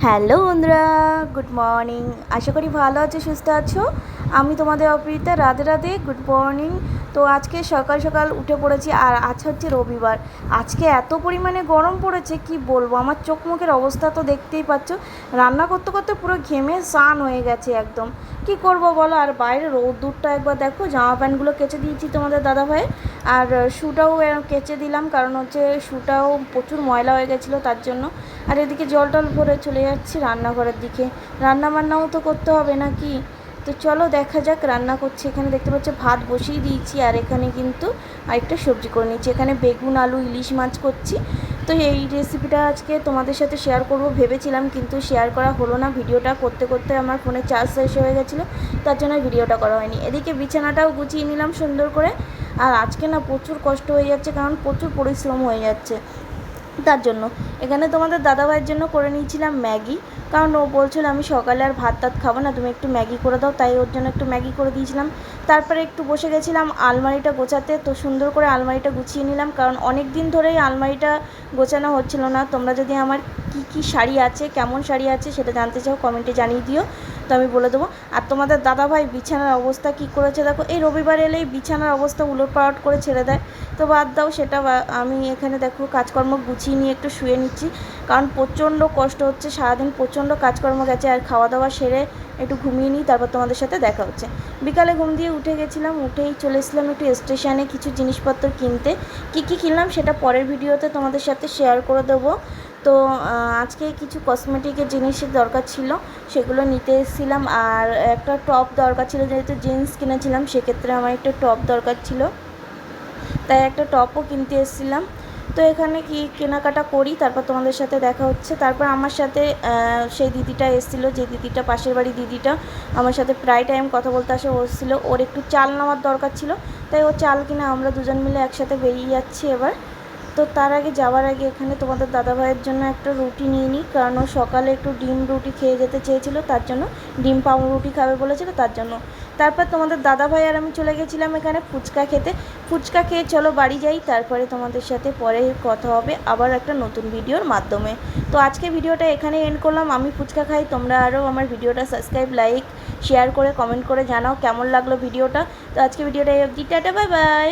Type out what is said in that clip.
Hello বন্ধুরা, good morning. আশা করি ভালো আছো, সুস্থ আছো। আমি তোমাদের অপরিতা। Radhe Radhe, good morning. তো আজকে সকাল সকাল উঠে পড়েছি, আর আজ হচ্ছে রবিবার। আজকে এত পরিমাণে গরম পড়েছে কি বলবো, আমার চোখ মুখের অবস্থা তো দেখতেই পাচ্ছ। রান্না করতে করতে পুরো ঘেমে স্নান হয়ে গেছে একদম। কি করব বলো, আর বাইরে রোদ্দুরটা একবার দেখো। জামা প্যান্টগুলো কেচে দিয়েছি তোমাদের দাদাভাই, আর শ্যুটাও কেচে দিলাম, কারণ হচ্ছে শ্যুটাও প্রচুর ময়লা হয়ে গেছিলো তার জন্য। আর এদিকে জল টল ভরে চলে যাচ্ছি রান্নাঘরের দিকে। রান্না বান্নাও তো করতে হবে নাকি। তো চলো দেখা যাক রান্না করছি। এখানে দেখতে পাচ্ছ ভাত বসিয়ে দিয়েছি, আর এখানে কিন্তু আরেকটা সবজি করে নিচ্ছি। এখানে বেগুন আলু ইলিশ মাছ করছি। তো এই রেসিপিটা আজকে তোমাদের সাথে শেয়ার করব ভেবেছিলাম, কিন্তু শেয়ার করা হলো না। ভিডিওটা করতে করতে আমার ফোনে চার্জ শেষ হয়ে গেছিলো, তার জন্য ভিডিওটা করা হয়নি। এদিকে বিছানাটাও গুছিয়ে নিলাম সুন্দর করে। আর আজকে না প্রচুর কষ্ট হয়ে যাচ্ছে, কারণ প্রচুর পরিশ্রম হয়ে যাচ্ছে, তার জন্য। এখানে তোমাদের দাদাভাইয়ের জন্য করে নিয়েছিলাম ম্যাগি, কারণ ও বলছিল আমি সকালে আর ভাত টাত খাবো না, তুমি একটু ম্যাগি করে দাও, তাই ওর জন্য একটু ম্যাগি করে দিয়েছিলাম। তারপরে একটু বসে গেছিলাম আলমারিটা গোছাতে। তো সুন্দর করে আলমারিটা গুছিয়ে নিলাম, কারণ অনেক দিন ধরেই আলমারিটা গোছানো হচ্ছিল না। তোমরা যদি আমার কি শাড়ি আছে, কেমন শাড়ি আছে সেটা জানতে চাও, কমেন্টে জানিয়ে দিও, তো আমি বলে দেবো। আর তোমাদের দাদাভাই বিছানার অবস্থা কি করেছে দেখো। এই রবিবার এলেই বিছানার অবস্থা উলটপালট করে ছেড়ে দেয়। তো বাদ দাও সেটা। আমি এখানে দেখো কাজকর্ম গুছিয়ে নিয়ে একটু শুয়ে নিচ্ছি, কারণ প্রচণ্ড কষ্ট হচ্ছে। সারাদিন প্রচণ্ড কাজকর্ম গেছে, আর খাওয়া দাওয়া সেরে একটু ঘুমিয়ে নিই, তারপর তোমাদের সাথে দেখা হচ্ছে। বিকালে ঘুম দিয়ে উঠে গেছিলাম, উঠেই চলে এসেছিলাম একটু স্টেশনে কিছু জিনিসপত্র কিনতে। কী কী কিনলাম সেটা পরের ভিডিওতে তোমাদের সাথে শেয়ার করে দেবো। তো আজকে কিছু কসমেটিকের জিনিসের দরকার ছিল, সেগুলো নিতে এসেছিলাম। আর একটা টপ দরকার ছিল, যেহেতু জিন্স কিনেছিলাম সেক্ষেত্রে আমার একটা টপ দরকার ছিল, তাই একটা টপও কিনতে এসেছিলাম। তো এখানে কি কেনাকাটা করি, তারপর তোমাদের সাথে দেখা হচ্ছে। তারপর আমার সাথে সেই দিদিটা এসেছিলো, যে দিদিটা পাশের বাড়ি দিদিটা আমার সাথে প্রায় টাইম কথা বলতে আসে, ও এসেছিলো। ওর একটু চাল নেওয়ার দরকার ছিল, তাই ও চাল কিনে আমরা দুজন মিলে একসাথে বেরিয়ে যাচ্ছি এবার। তো তার আগে যাওয়ার আগে এখানে তোমাদের দাদাভাইয়ের জন্য একটা রুটি নিয়ে নিই, কারণ ও সকালে একটু ডিম রুটি খেয়ে যেতে চেয়েছিলো, তার জন্য। ডিম পাউরুটি খাবে বলেছিল, তার জন্য। তারপর তোমাদের দাদাভাই আর আমি চলে গেছিলাম এখানে ফুচকা খেতে। ফুচকা খেয়ে চলো বাড়ি যাই, তারপরে তোমাদের সাথে পরে কথা হবে আবার একটা নতুন ভিডিওর মাধ্যমে। তো আজকে ভিডিওটা এখানে এন্ড করলাম। আমি ফুচকা খাই, তোমরা আরও আমার ভিডিওটা সাবস্ক্রাইব, লাইক, শেয়ার করে কমেন্ট করে জানাও কেমন লাগলো ভিডিওটা। তো আজকে ভিডিওটা এই অবধি, টাটা, বাই বাই।